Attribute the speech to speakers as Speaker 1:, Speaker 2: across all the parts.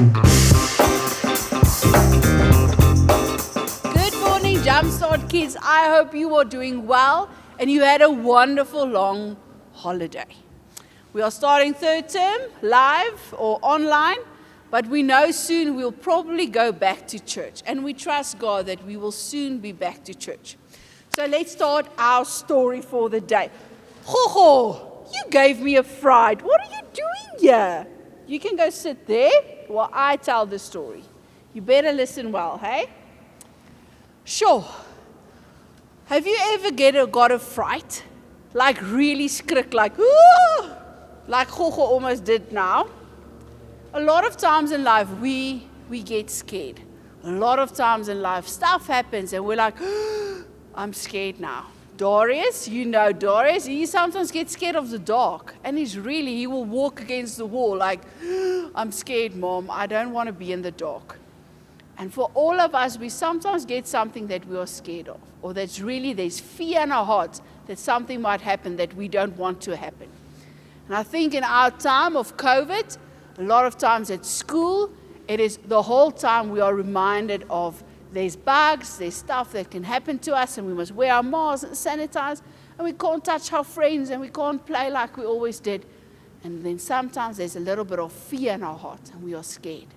Speaker 1: Good morning, Jumpstart kids. I hope you are doing well and you had a wonderful long holiday. We are starting third term live or online, but we know soon we'll probably go back to church, and we trust God that we will soon be back to church. So let's start our story for the day. Ho, you gave me a fright. What are you doing here? You can go sit there while I tell the story. You better listen well, hey? Sure. Have you ever got a fright? Like really skrik, like, ooh, like Gogo almost did now? A lot of times in life, we get scared. A lot of times in life, stuff happens and we're like, I'm scared now. Darius, you know Darius, he sometimes gets scared of the dark. And he will walk against the wall like, I'm scared, Mom, I don't want to be in the dark. And for all of us, we sometimes get something that we are scared of, or there's fear in our hearts that something might happen that we don't want to happen. And I think in our time of COVID, a lot of times at school, it is the whole time we are reminded of there's bugs, there's stuff that can happen to us, and we must wear our masks and sanitize, and we can't touch our friends, and we can't play like we always did. And then sometimes there's a little bit of fear in our hearts, and we are scared.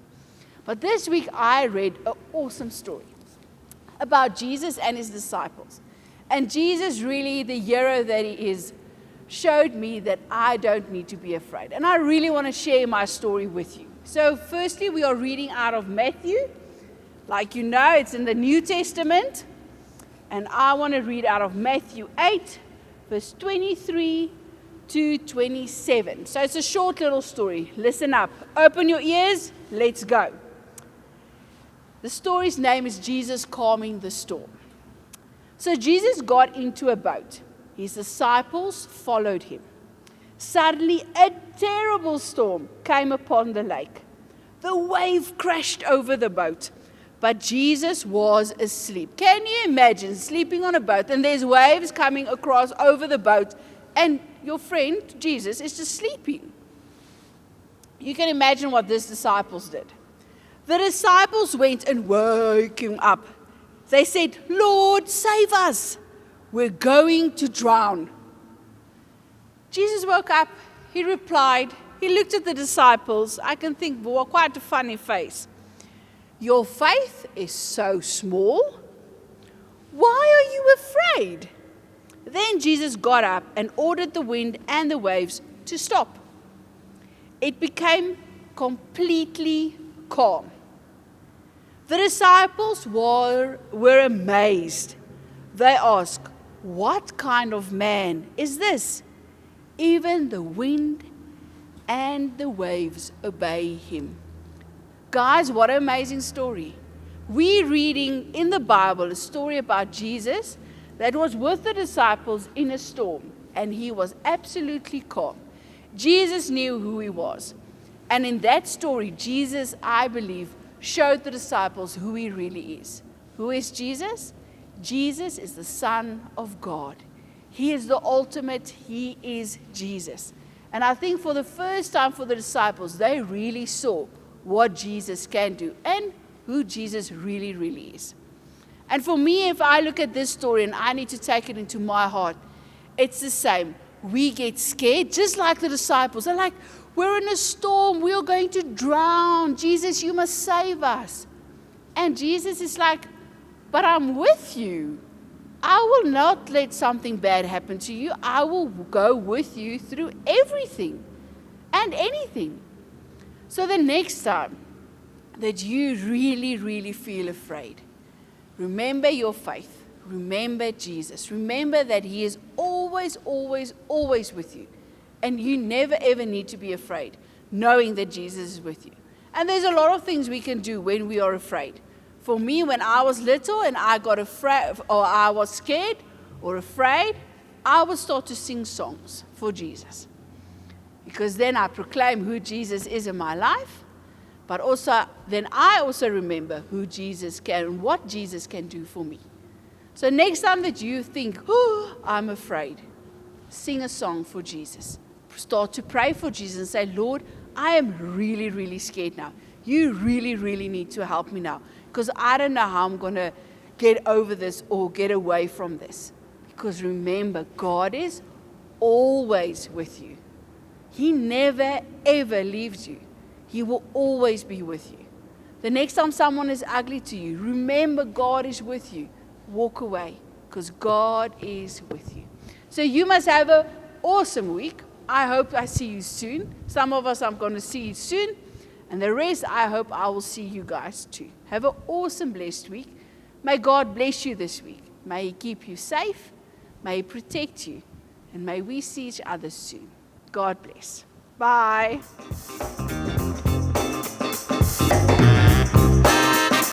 Speaker 1: But this week I read an awesome story about Jesus and his disciples. And Jesus, really the hero that he is, showed me that I don't need to be afraid. And I really want to share my story with you. So firstly, we are reading out of Matthew. Like you know, it's in the New Testament. And I want to read out of Matthew 8, verse 23 to 27. So it's a short little story. Listen up. Open your ears. Let's go. The story's name is Jesus Calming the Storm. So Jesus got into a boat. His disciples followed him. Suddenly, a terrible storm came upon the lake. The wave crashed over the boat, but Jesus was asleep. Can you imagine sleeping on a boat and there's waves coming across over the boat and your friend, Jesus, is just sleeping? You can imagine what these disciples did. The disciples went and woke him up. They said, Lord, save us. We're going to drown. Jesus woke up. He replied. He looked at the disciples. I can think, well, quite a funny face. Your faith is so small. Why are you afraid? Then Jesus got up and ordered the wind and the waves to stop. It became completely calm. The disciples were amazed. They asked, what kind of man is this? Even the wind and the waves obey him. Guys, what an amazing story. We're reading in the Bible a story about Jesus that was with the disciples in a storm, and he was absolutely calm. Jesus knew who he was. And in that story, Jesus, I believe, showed the disciples who he really is. Who is Jesus? Jesus is the Son of God. He is the ultimate. He is Jesus. And I think for the first time for the disciples, they really saw what Jesus can do and who Jesus really, really is. And for me, if I look at this story and I need to take it into my heart, it's the same. We get scared, just like the disciples. They're like, we're in a storm. We're going to drown. Jesus, you must save us. And Jesus is like, but I'm with you. I will not let something bad happen to you. I will go with you through everything and anything. So the next time that you really, really feel afraid, remember your faith. Remember Jesus. Remember that he is always, always, always with you. And you never, ever need to be afraid, knowing that Jesus is with you. And there's a lot of things we can do when we are afraid. For me, when I was little and I got afraid, or I was scared or afraid, I would start to sing songs for Jesus. Because then I proclaim who Jesus is in my life, but also then I also remember who Jesus can and what Jesus can do for me. So next time that you think, oh, I'm afraid, sing a song for Jesus. Start to pray for Jesus and say, Lord, I am really, really scared now. You really, really need to help me now, because I don't know how I'm going to get over this or get away from this. Because remember, God is always with you. He never, ever leaves you. He will always be with you. The next time someone is ugly to you, remember God is with you. Walk away, because God is with you. So you must have an awesome week. I hope I see you soon. Some of us I'm going to see you soon. And the rest, I hope I will see you guys too. Have an awesome, blessed week. May God bless you this week. May He keep you safe. May He protect you. And may we see each other soon. God bless. Bye.